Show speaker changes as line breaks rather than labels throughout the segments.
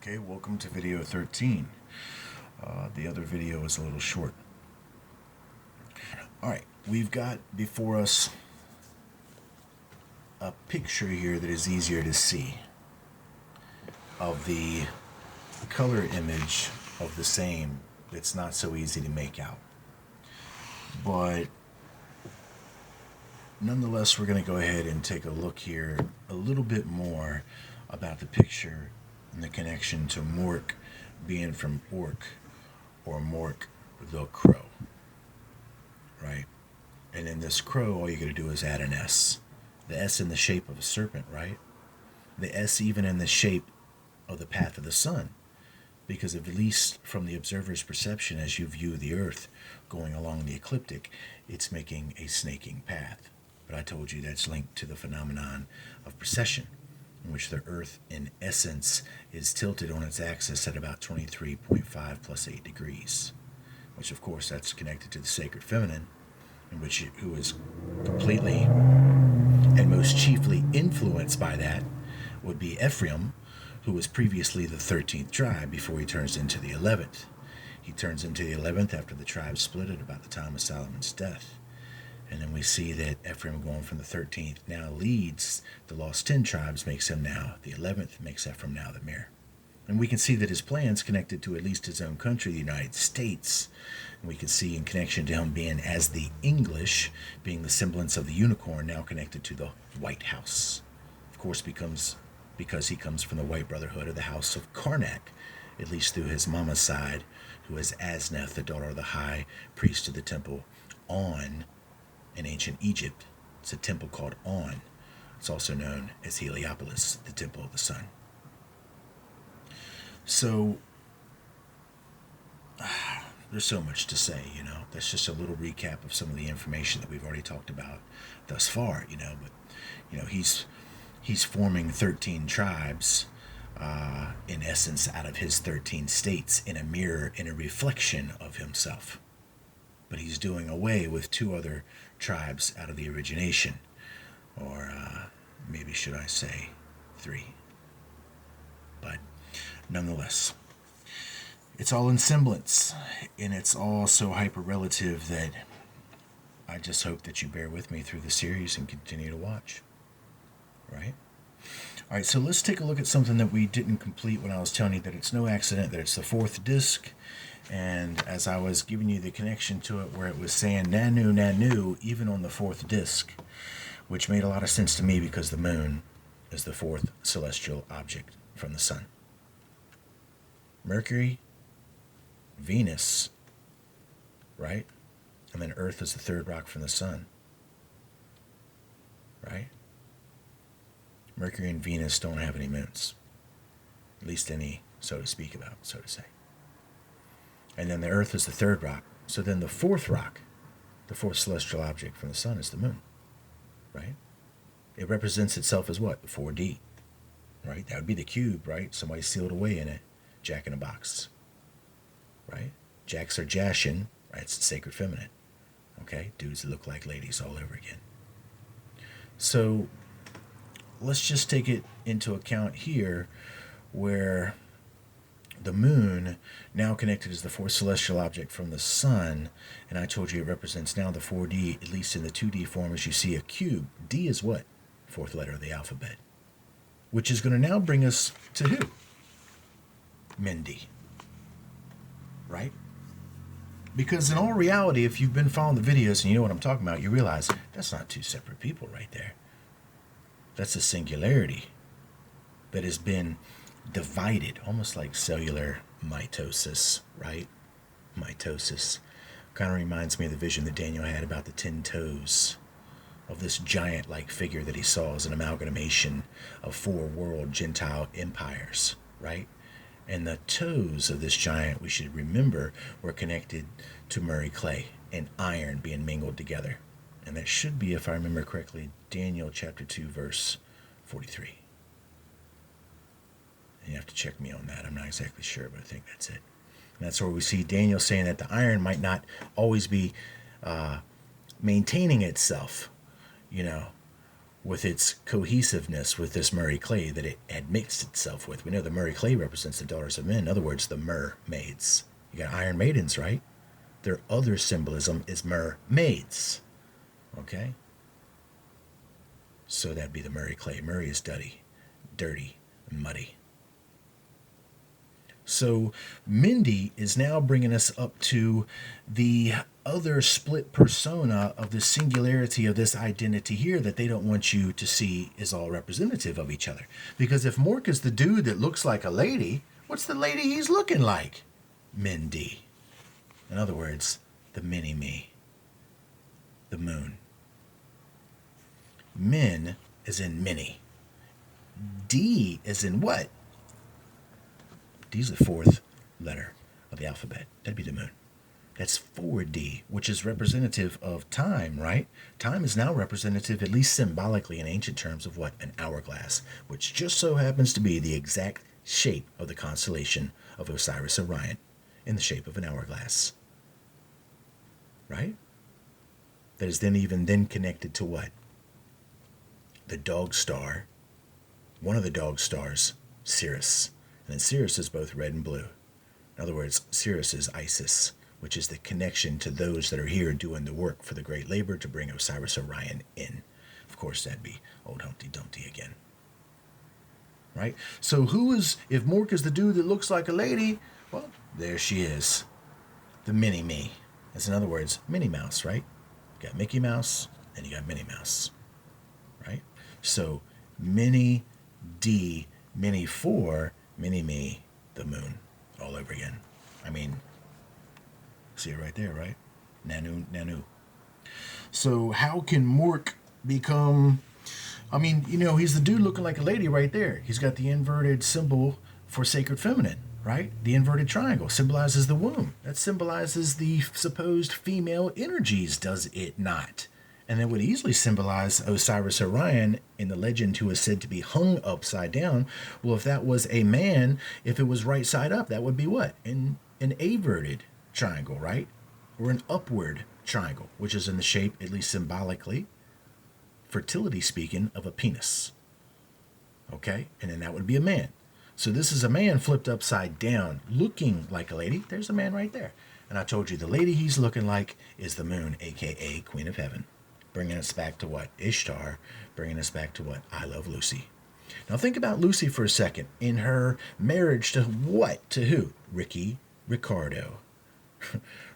Okay, welcome to video 13. The other video is a little short. Alright, we've got before us a picture here that is easier to see of the color image of the same that's not so easy to make out. But nonetheless, we're going to go ahead and take a look here a little bit more about the picture and the connection to Mork being from orc or Mork the crow, right? And in this crow, all you got to do is add an S. The S in the shape of a serpent, right? The S even in the shape of the path of the sun, because at least from the observer's perception as you view the earth going along the ecliptic, it's making a snaking path. But I told you that's linked to the phenomenon of precession, in which the earth in essence is tilted on its axis at about 23.5 plus 8 degrees, which of course that's connected to the sacred feminine, in which who is completely and most chiefly influenced by that would be Ephraim, who was previously the 13th tribe before he turns into the 11th. He turns into the 11th after the tribe split at about the time of Solomon's death. And then we see that Ephraim going from the 13th now leads the lost 10 tribes, makes him now the 11th, makes Ephraim now the mayor. And we can see that his plans connected to at least his own country, the United States. And we can see in connection to him being as the English, being the semblance of the unicorn, now connected to the White House. Of course, because he comes from the White Brotherhood of the House of Karnak, at least through his mama's side, who is Asneth, the daughter of the high priest of the temple On in ancient Egypt. It's a temple called On. It's also known as Heliopolis, the temple of the sun. So, there's so much to say, That's just a little recap of some of the information that we've already talked about thus far, But, he's forming 13 tribes, in essence, out of his 13 states in a mirror, in a reflection of himself. But he's doing away with 2 other tribes out of the origination, or maybe should I say 3. But nonetheless, it's all in semblance, and it's all so hyper-relative that I just hope that you bear with me through the series and continue to watch, right? All right, so let's take a look at something that we didn't complete when I was telling you that it's no accident that it's the 4th disc. And as I was giving you the connection to it where it was saying Nanu, Nanu, even on the 4th disc, which made a lot of sense to me because the moon is the 4th celestial object from the sun. Mercury, Venus, right? And then Earth is the 3rd rock from the sun, right? Mercury and Venus don't have any moons, at least any, so to speak about, so to say. And then the Earth is the 3rd rock. So then the 4th rock, the 4th celestial object from the sun, is the moon, right? It represents itself as what? The 4D, right? That would be the cube, right? Somebody sealed away in it, Jack in a box, right? Jacks are Jashin, right? It's the sacred feminine, okay? Dudes that look like ladies all over again. So let's just take it into account here where the moon, now connected as the 4th celestial object from the sun, and I told you it represents now the 4D, at least in the 2D form, as you see a cube. D is what? 4th letter of the alphabet. Which is going to now bring us to who? Mindy. Right? Because in all reality, if you've been following the videos and you know what I'm talking about, you realize that's not 2 separate people right there. That's a singularity that has been divided, almost like cellular mitosis, right? Mitosis. Kind of reminds me of the vision that Daniel had about the 10 toes of this giant-like figure that he saw as an amalgamation of 4 world Gentile empires, right? And the toes of this giant, we should remember, were connected to Murray clay and iron being mingled together. And that should be, if I remember correctly, Daniel chapter 2, verse 43. You have to check me on that. I'm not exactly sure, but I think that's it. And that's where we see Daniel saying that the iron might not always be maintaining itself, with its cohesiveness with this Murray clay that it had mixed itself with. We know the Murray clay represents the daughters of men. In other words, the mermaids. You got iron maidens, right? Their other symbolism is mermaids. Okay? So that'd be the Murray clay. Murray is dirty, and muddy. So Mindy is now bringing us up to the other split persona of the singularity of this identity here that they don't want you to see is all representative of each other. Because if Mork is the dude that looks like a lady, what's the lady he's looking like? Mindy. In other words, the mini-me. The moon. Min is in mini. D is in what? D's the fourth letter of the alphabet. That'd be the moon. That's 4D, which is representative of time, right? Time is now representative, at least symbolically in ancient terms, of what? An hourglass, which just so happens to be the exact shape of the constellation of Osiris-Orion, in the shape of an hourglass. Right? That is then connected to what? The dog star, one of the dog stars, Sirius. And then Sirius is both red and blue. In other words, Sirius is Isis, which is the connection to those that are here doing the work for the great labor to bring Osiris-Orion in. Of course, that'd be old Humpty Dumpty again. Right? So if Mork is the dude that looks like a lady, well, there she is. The mini-me. That's in other words, Minnie Mouse, right? You got Mickey Mouse and you got Minnie Mouse. Right? So, Mini D, Mini 4, Mini-me, the moon, all over again. I mean, see it right there, right? Nanu. So how can Mork become, he's the dude looking like a lady right there. He's got the inverted symbol for sacred feminine, right? The inverted triangle symbolizes the womb. That symbolizes the supposed female energies, does it not? And that would easily symbolize Osiris-Orion in the legend, who is said to be hung upside down. Well, if that was a man, if it was right side up, that would be what? An averted triangle, right? Or an upward triangle, which is in the shape, at least symbolically, fertility speaking, of a penis. Okay? And then that would be a man. So this is a man flipped upside down, looking like a lady. There's a man right there. And I told you the lady he's looking like is the moon, a.k.a. Queen of Heaven. Bringing us back to what? Ishtar. Bringing us back to what? I Love Lucy. Now think about Lucy for a second. In her marriage to what? To who? Ricardo.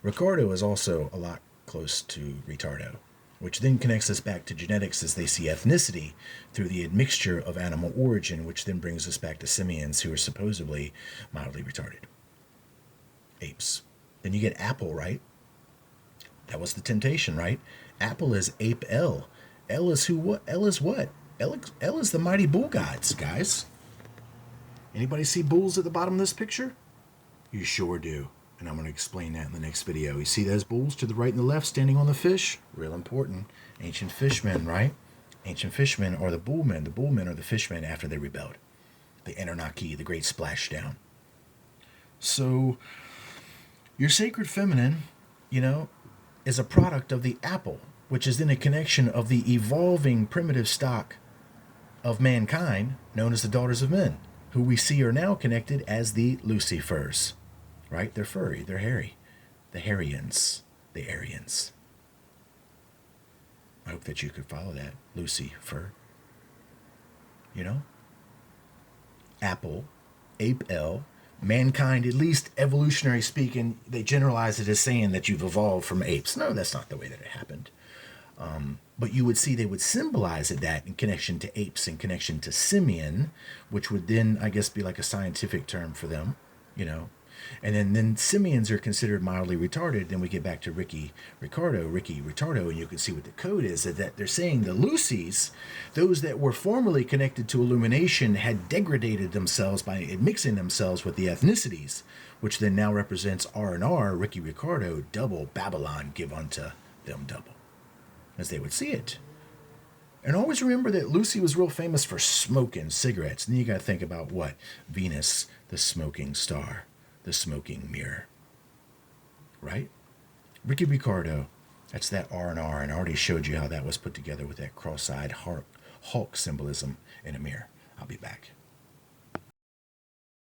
Ricardo is also a lot close to retardo, which then connects us back to genetics as they see ethnicity through the admixture of animal origin, which then brings us back to simians, who are supposedly mildly retarded. Apes. Then you get Apple, right? That was the temptation, right? Apple is ape L. L is who? What? L is what? L is the mighty bull gods, guys. Anybody see bulls at the bottom of this picture? You sure do. And I'm going to explain that in the next video. You see those bulls to the right and the left standing on the fish? Real important. Ancient fishmen, right? Ancient fishmen are the bullmen. The bullmen are the fishmen after they rebelled. The Anunnaki, the great splashdown. So, your sacred feminine, is a product of the apple, which is then a connection of the evolving primitive stock of mankind, known as the daughters of men, who we see are now connected as the Lucifers. Right? They're furry, they're hairy. The Hairyans, the Aryans. I hope that you could follow that. Lucifer. Apple, ape L, mankind, at least evolutionary speaking, they generalize it as saying that you've evolved from apes. No, that's not the way that it happened. But you would see they would symbolize it that in connection to apes, in connection to simian, which would then, I guess, be like a scientific term for them, And then simians are considered mildly retarded. Then we get back to Ricky Ricardo, and you can see what the code is, that they're saying the Lucies, those that were formerly connected to illumination, had degraded themselves by mixing themselves with the ethnicities, which then now represents R&R, Ricky Ricardo, double Babylon, give unto them double, as they would see it. And always remember that Lucy was real famous for smoking cigarettes. And then you got to think about what? Venus, the smoking star. The smoking mirror. Right? Ricky Ricardo, that's that R&R, and I already showed you how that was put together with that cross-eyed Hulk symbolism in a mirror. I'll be back.